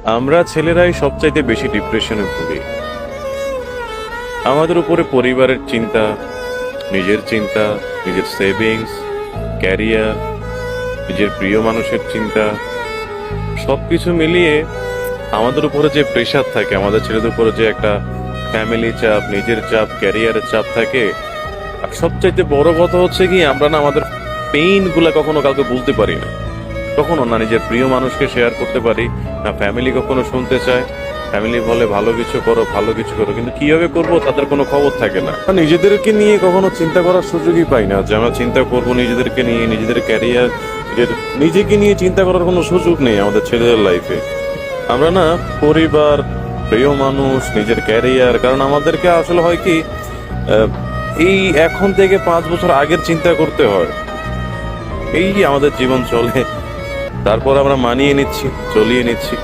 আমরা ছেলেরাই সবচাইতে বেশি ডিপ্রেশনে ভুগি। আমাদের উপরে পরিবারের চিন্তা, নিজের চিন্তা, নিজের সেভিংস, ক্যারিয়ার, নিজের প্রিয় মানুষের চিন্তা, সবকিছু মিলিয়ে আমাদের উপরে যে প্রেশার থাকে, আমাদের ছেলেদের উপরে যে একটা ফ্যামিলি চাপ, নিজের চাপ, ক্যারিয়ারের চাপ থাকে। আর সবচাইতে বড় কথা হচ্ছে কি, আমরা না আমাদের পেইন গুলা কখনো কাউকে বলতে পারি না। কখনো না নিজের প্রিয় মানুষকে শেয়ার করতে পারি না, ফ্যামিলি কখনো শুনতে চায়। ফ্যামিলি বলে ভালো কিছু করো, ভালো কিছু করো, কিন্তু কিভাবে করবো তাদের কোনো খবর থাকে না। নিজেদেরকে নিয়ে কখনো চিন্তা করার সুযোগই পাই না যে আমরা চিন্তা করবো নিজেদেরকে নিয়ে, নিজেদের ক্যারিয়ার, নিজেকে নিয়ে চিন্তা করার কোনো সুযোগ নেই আমাদের ছেলেদের লাইফে। আমরা না পরিবার, প্রিয় মানুষ, নিজের ক্যারিয়ার, কারণ আমাদেরকে আসলে হয় কি, আহ, এই এখন থেকে 5 বছর আগের চিন্তা করতে হয়। এই আমাদের জীবন চলে, তারপর আমরা মানিয়ে নিচ্ছি, চলিয়ে নিচ্ছি।